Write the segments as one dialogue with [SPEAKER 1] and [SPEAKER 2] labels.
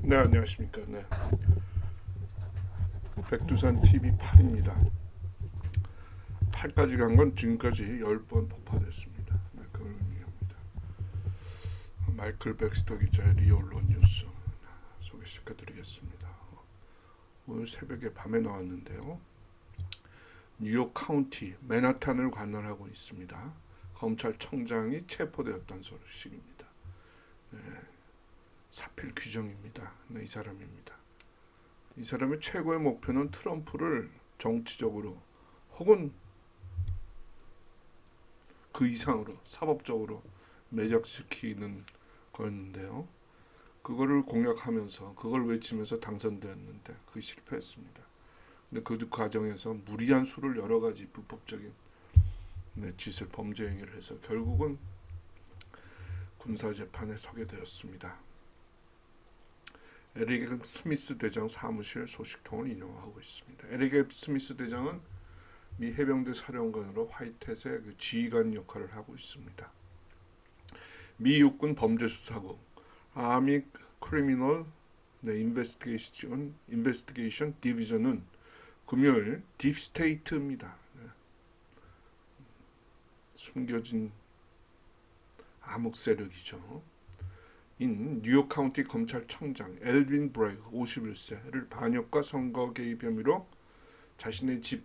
[SPEAKER 1] 네, 안녕하십니까. 네. 백두산 TV 8입니다. 8까지 간 건 지금까지 10번 폭파됐습니다. 네, 그걸 의미합니다. 마이클 백스터 기자의 리얼로 뉴스 소개시켜드리겠습니다. 오늘 새벽에 밤에 나왔는데요. 뉴욕 카운티 맨하탄을 관할하고 있습니다. 검찰청장이 체포되었다는 소식입니다. 네, 사필 규정입니다. 네, 이 사람입니다. 이 사람의 최고의 목표는 트럼프를 정치적으로 혹은 그 이상으로 사법적으로 매적시키는 거였는데요. 그거를 공략하면서 그걸 외치면서 당선되었는데 그 실패했습니다. 근데 그 과정에서 무리한 수를 여러 가지 불법적인 짓을 범죄 행위를 해서 결국은 군사 재판에 서게 되었습니다. 에릭 스미스 대장 사무실 소식통을 인용하고 있습니다. 에릭 스미스 대장은 미 해병대 사령관으로 화이트햇의 그 지휘관 역할을 하고 있습니다. 미 육군 범죄수사국 아미 크리미널 인베스티게이션 디비전은 금요일 딥스테이트입니다. 숨겨진 암흑 세력이죠. 인 뉴욕 카운티 검찰청장 엘빈 브레이크 51세를 반역과 선거 개입 혐의로 자신의 집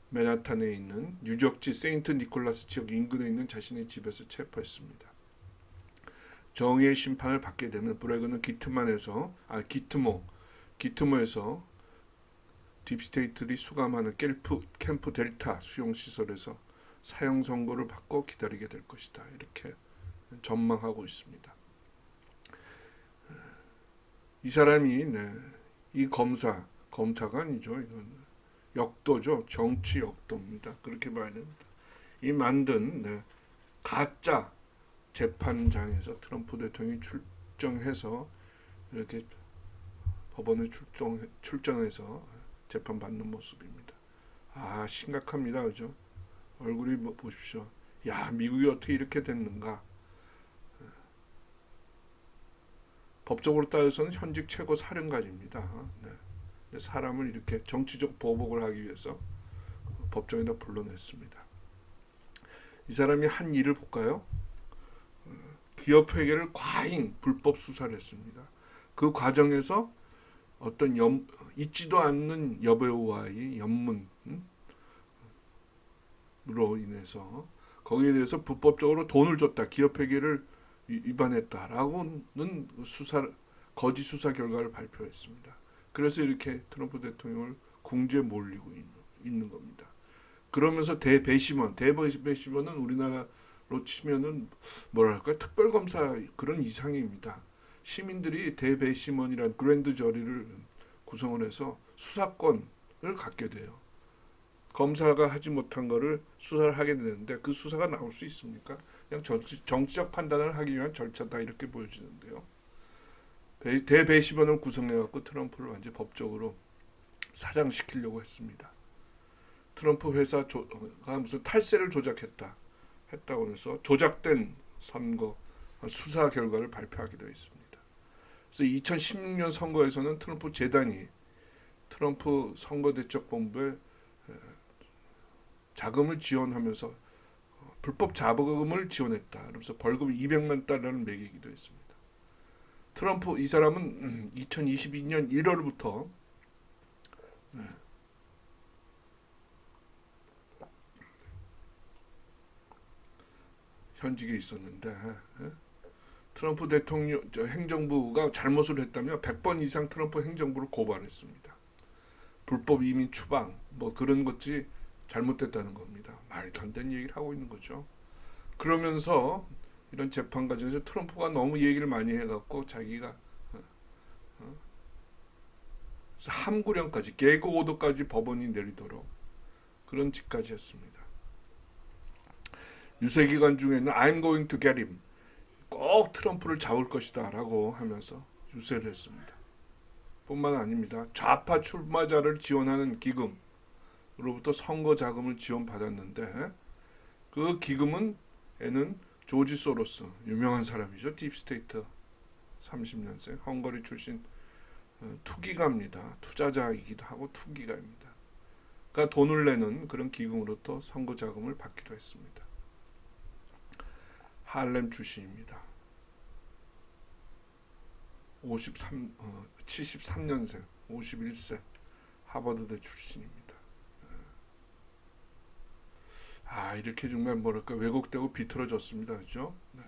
[SPEAKER 1] 맨하탄에 있는 유적지 세인트 니콜라스 지역 인근에 있는 자신의 집에서 체포했습니다. 정의의 심판을 받게 되면 브레이크는 기트모에서 딥스테이트들이 수감하는 캠프 델타 수용시설에서 사형 선고를 받고 기다리게 될 것이다. 이렇게 전망하고 있습니다. 이 사람이 이 검사가 아니죠. 이건 역도죠. 정치 역도입니다. 그렇게 봐야 됩니다. 이 만든 가짜 재판장에서 트럼프 대통령이 출정해서 이렇게 법원에 출정해서 재판받는 모습입니다. 아, 심각합니다. 그죠? 얼굴이 보십시오. 야, 미국이 어떻게 이렇게 됐는가? 법적으로 따져서는 현직 최고 사령관입니다. 네. 사람을 이렇게 정치적 보복을 하기 위해서 법정에다 불러냈습니다. 이 사람이 한 일을 볼까요? 기업 회계를 과잉 불법 수사를 했습니다. 그 과정에서 어떤 있지도 않는 여배우와의 연문으로 인해서 거기에 대해서 불법적으로 돈을 줬다. 기업 회계를 위반했다라고는 거짓 수사 결과를 발표했습니다. 그래서 이렇게 트럼프 대통령을 궁지에 몰리고 있는 겁니다. 그러면서 대배심원은 우리나라로 치면은 뭐랄까 특별검사 그런 이상입니다. 시민들이 대배심원이란 그랜드 저리를 구성을 해서 수사권을 갖게 돼요. 검사가 하지 못한 거를 수사를 하게 되는데 그 수사가 나올 수 있습니까? 그냥 정치적 판단을 하기 위한 절차다 이렇게 보여지는데요. 대배심원을 구성해갖고 트럼프를 완전 법적으로 사장시키려고 했습니다. 트럼프 회사가 무슨 탈세를 했다고 해서 조작된 선거 수사 결과를 발표하기도 했습니다. 그래서 2016년 선거에서는 트럼프 재단이 트럼프 선거대책본부에 자금을 지원하면서 불법 자금을 지원했다. 그래서 벌금 200만 달러를 매기기도 했습니다. 트럼프 이 사람은 2022년 1월부터 현직에 있었는데 트럼프 대통령 행정부가 잘못을 했다며 100번 이상 트럼프 행정부를 고발했습니다. 불법 이민 추방 그런 것들이 잘못됐다는 겁니다. 말도 안 되는 얘기를 하고 있는 거죠. 그러면서 이런 재판 과정에서 트럼프가 너무 얘기를 많이 해갖고 자기가 함구령까지 개그 오더까지 법원이 내리도록 그런 짓까지 했습니다. 유세 기간 중에는 I'm going to get him 꼭 트럼프를 잡을 것이다 라고 하면서 유세를 했습니다. 뿐만 아닙니다. 좌파 출마자를 지원하는 기금으로부터 선거 자금을 지원받았는데 그 기금은 조지 소로스 유명한 사람이죠. 딥스테이트 30년생 헝가리 출신 투기가입니다. 투자자이기도 하고 투기가입니다. 그러니까 돈을 내는 그런 기금으로부터 선거 자금을 받기도 했습니다. 할렘 출신입니다. 73년생, 51세, 하버드대 출신입니다. 이렇게 정말 뭐랄까 왜곡되고 비틀어졌습니다. 그죠? 네.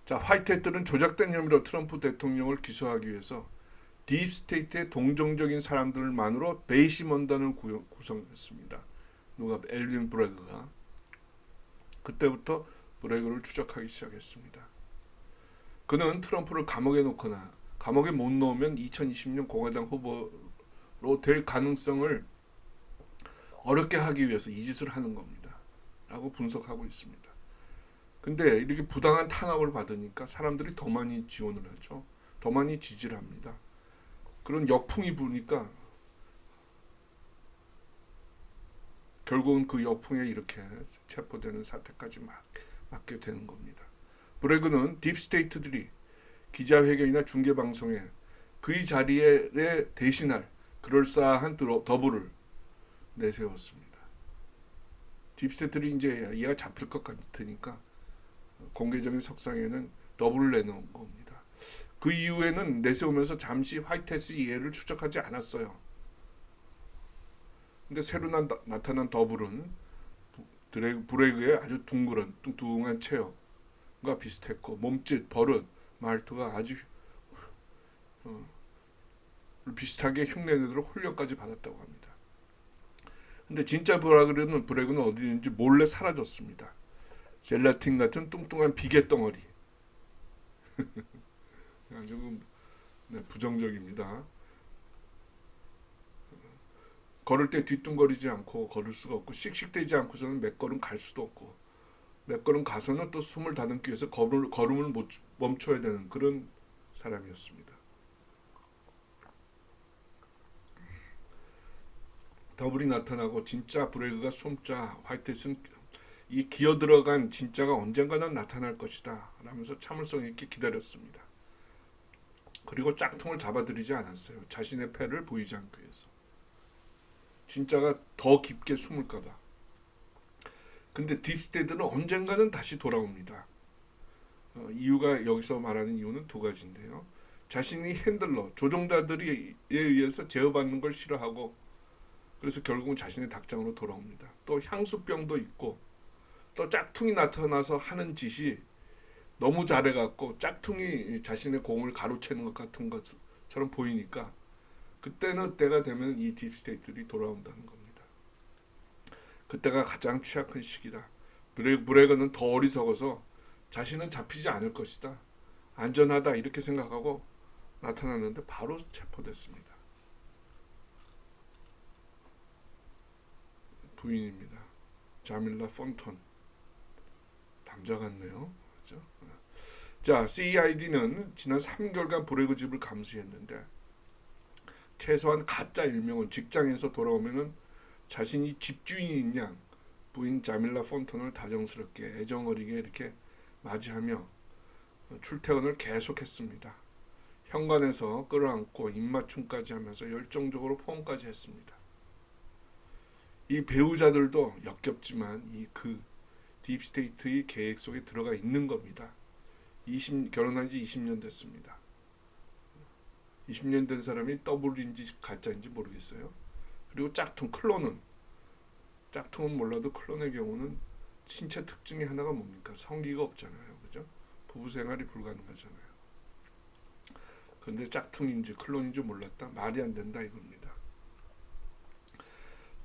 [SPEAKER 1] 자, 화이트햇들은 조작된 혐의로 트럼프 대통령을 기소하기 위해서 딥스테이트의 동정적인 사람들만으로 배심원단을 구성했습니다. 누가? 엘빈 브래그가. 그때부터 브래그를 추적하기 시작했습니다. 그는 트럼프를 감옥에 놓거나 감옥에 못 넣으면 2020년 공화당 후보로 될 가능성을 어렵게 하기 위해서 이 짓을 하는 겁니다. 라고 분석하고 있습니다. 근데 이렇게 부당한 탄압을 받으니까 사람들이 더 많이 지원을 하죠. 더 많이 지지를 합니다. 그런 역풍이 부니까 결국은 그 역풍에 이렇게 체포되는 사태까지 맞게 되는 겁니다. 브래그는 딥스테이트들이 기자회견이나 중계방송에 그의 자리에 대신할 그럴싸한 더블을 내세웠습니다. 딥스테이트들이 이제 얘가 잡힐 것 같으니까 공개적인 석상에는 더블을 내놓은 겁니다. 그 이후에는 내세우면서 잠시 화이트햇의 이해를 추적하지 않았어요. 근데 새로 나타난 더블은 브래그의 아주 뚱뚱한 체형과 비슷했고 몸짓, 버릇, 말투가 아주 비슷하게 흉내내도록 훈련까지 받았다고 합니다. 근데 진짜 브래그는 어디 있는지 몰래 사라졌습니다. 젤라틴 같은 뚱뚱한 비계 덩어리. 아주 부정적입니다. 걸을 때 뒤뚱거리지 않고 걸을 수가 없고 씩씩대지 않고서는 몇 걸음 갈 수도 없고 몇 걸음 가서는 또 숨을 다듬기 위해서 걸음을 멈춰야 되는 그런 사람이었습니다. 더블이 나타나고 진짜 브래그가 숨자 화이트햇은 이 기어 들어간 진짜가 언젠가는 나타날 것이다 라면서 참을성 있게 기다렸습니다. 그리고 짝퉁을 잡아들이지 않았어요. 자신의 패를 보이지 않기 위해서. 진짜가 더 깊게 숨을까봐. 근데 딥스테이트는 언젠가는 다시 돌아옵니다. 이유가 여기서 말하는 이유는 두 가지인데요. 자신이 핸들러, 조종자들에 의해서 제어받는 걸 싫어하고 그래서 결국은 자신의 닭장으로 돌아옵니다. 또 향수병도 있고 또 짝퉁이 나타나서 하는 짓이 너무 잘해갖고 짝퉁이 자신의 공을 가로채는 것 같은 것처럼 보이니까 그때는 때가 되면 이 딥스테이트들이 돌아온다는 겁니다. 그때가 가장 취약한 시기다. 브래그는 더 어리석어서 자신은 잡히지 않을 것이다. 안전하다 이렇게 생각하고 나타났는데 바로 체포됐습니다. 부인입니다. 자밀라 폰턴. 남자 같네요. 그렇죠? 자, CID는 지난 3개월간 브래그 집을 감시했는데 최소한 가짜 일명은 직장에서 돌아오면은 자신이 집주인인 양 부인 자밀라 폰턴을 다정스럽게 애정어리게 이렇게 맞이하며 출퇴근을 계속했습니다. 현관에서 끌어안고 입맞춤까지 하면서 열정적으로 포옹까지 했습니다. 이 배우자들도 역겹지만 그 딥스테이트의 계획 속에 들어가 있는 겁니다. 결혼한 지 20년 됐습니다. 20년 된 사람이 더블인지 가짜인지 모르겠어요. 그리고 짝퉁은 몰라도 클론의 경우는 신체 특징의 하나가 뭡니까? 성기가 없잖아요. 그죠? 부부 생활이 불가능하잖아요. 그런데 짝퉁인지 클론인지 몰랐다? 말이 안 된다 이겁니다.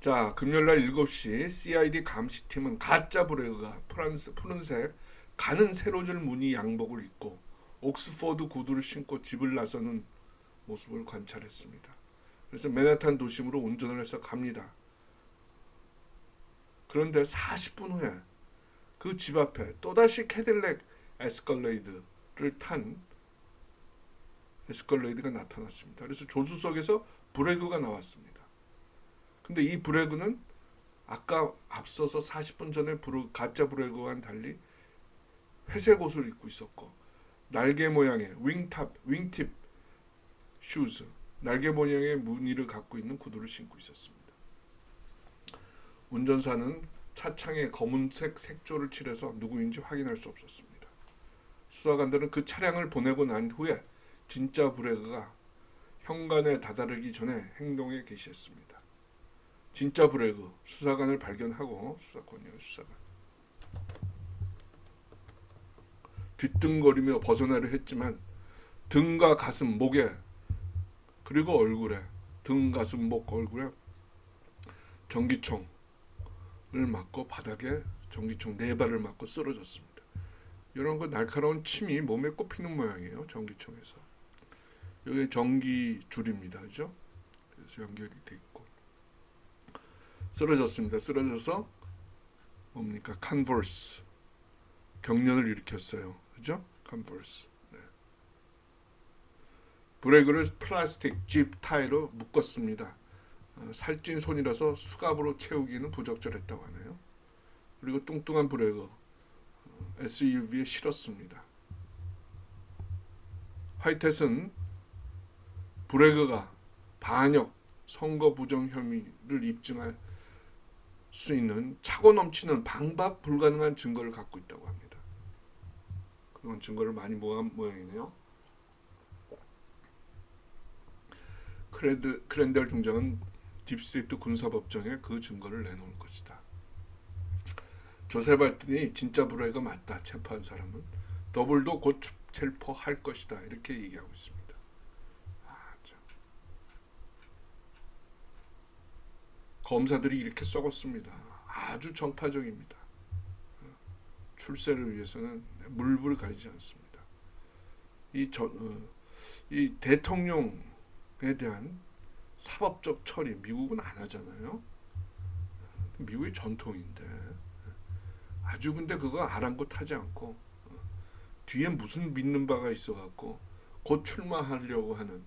[SPEAKER 1] 자, 금요일날 7시 CID 감시팀은 가짜 브래그가 푸른색 가는 세로줄 무늬 양복을 입고 옥스포드 구두를 신고 집을 나서는 모습을 관찰했습니다. 그래서 맨하탄 도심으로 운전을 해서 갑니다. 그런데 40분 후에 그 집 앞에 또다시 캐딜렉 에스컬레이드를 탄 에스컬레이드가 나타났습니다. 그래서 조수석에서 브래그가 나왔습니다. 근데 이 브래그는 아까 앞서서 40분 전에 가짜 브래그와는 달리 회색 옷을 입고 있었고 날개 모양의 윙팁 슈즈, 날개 모양의 무늬를 갖고 있는 구두를 신고 있었습니다. 운전사는 차창에 검은색 색조를 칠해서 누구인지 확인할 수 없었습니다. 수사관들은 그 차량을 보내고 난 후에 진짜 브레그가 현관에 다다르기 전에 행동에 개시했습니다. 진짜 브레그, 수사관을 발견하고 수사관 뒤뚱거리며 벗어나려 했지만 등과 가슴, 목에 그리고 얼굴에 등, 가슴, 목, 얼굴에 전기총을 맞고 바닥에 전기총 4발을 맞고 쓰러졌습니다. 이런 거 날카로운 침이 몸에 꼽히는 모양이에요. 전기총에서. 여기 전기 줄입니다. 그죠? 그래서 연결이 돼 있고 쓰러졌습니다. 쓰러져서 뭡니까? 컨버스 경련을 일으켰어요. 그죠? 컨버스. 네. 브레이크를 플라스틱 집 타이로 묶었습니다. 살찐 손이라서 수갑으로 채우기는 부적절했다고 하네요. 그리고 뚱뚱한 브레이크 SUV에 실었습니다. 화이텟은 브레그가 반역 선거 부정 혐의를 입증할 수 있는 차고 넘치는 방박 불가능한 증거를 갖고 있다고 합니다. 그런 증거를 많이 모은 모양이네요. 크랜델 중장은 딥스테이트 군사법정에 그 증거를 내놓을 것이다. 조사해봤더니 진짜 브레이크가 맞다. 체포한 사람은 더블도 곧 체포할 것이다. 이렇게 얘기하고 있습니다. 검사들이 이렇게 썩었습니다. 아주 정파적입니다. 출세를 위해서는 물불 가리지 않습니다. 이 대통령에 대한 사법적 처리 미국은 안 하잖아요. 미국의 전통인데 아주 근데 그거 아랑곳하지 않고 뒤에 무슨 믿는 바가 있어갖고 곧 출마하려고 하는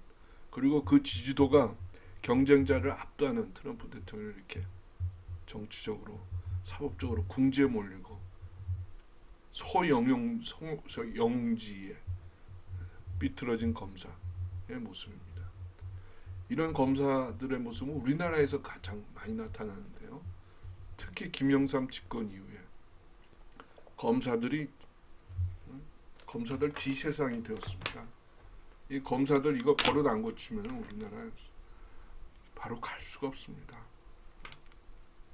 [SPEAKER 1] 그리고 그 지지도가 경쟁자를 압도하는 트럼프 대통령을 이렇게 정치적으로 사법적으로 궁지에 몰리고 소영지에 비틀어진 검사의 모습입니다. 이런 검사들의 모습은 우리나라에서 가장 많이 나타나는데요. 특히 김영삼 집권 이후에 검사들 지세상이 되었습니다. 이 검사들 이거 버릇 안 고치면 우리나라에서 바로 갈 수가 없습니다.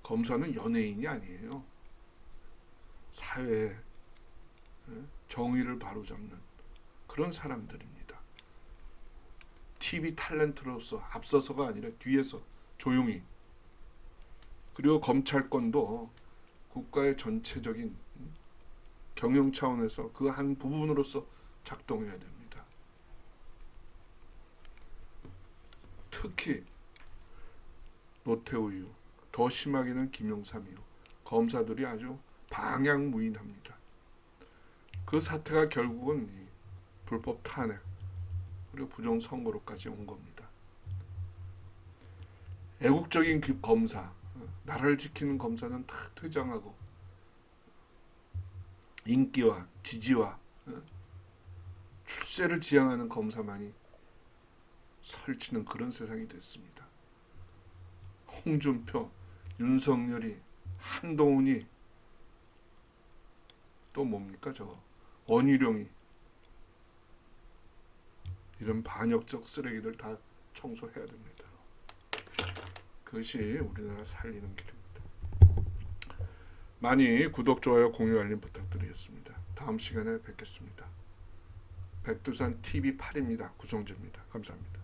[SPEAKER 1] 검사는 연예인이 아니에요. 사회의 정의를 바로잡는 그런 사람들입니다. TV 탤런트로서 앞서서가 아니라 뒤에서 조용히 그리고 검찰권도 국가의 전체적인 경영 차원에서 그 한 부분으로서 작동해야 됩니다. 특히 노태우유, 더 심하게는 김영삼이요. 검사들이 아주 방향무인합니다. 그 사태가 결국은 이 불법 탄핵 그리고 부정선거로까지 온 겁니다. 애국적인 검사, 나라를 지키는 검사는 다 퇴장하고 인기와 지지와 출세를 지향하는 검사만이 설치는 그런 세상이 됐습니다. 홍준표, 윤석열이, 한동훈이 또 뭡니까 저거 원희룡이 이런 반역적 쓰레기들 다 청소해야 됩니다. 그것이 우리나라 살리는 길입니다. 많이 구독, 좋아요, 공유, 알림 부탁드리겠습니다. 다음 시간에 뵙겠습니다. 백두산 TV8입니다. 구성재입니다. 감사합니다.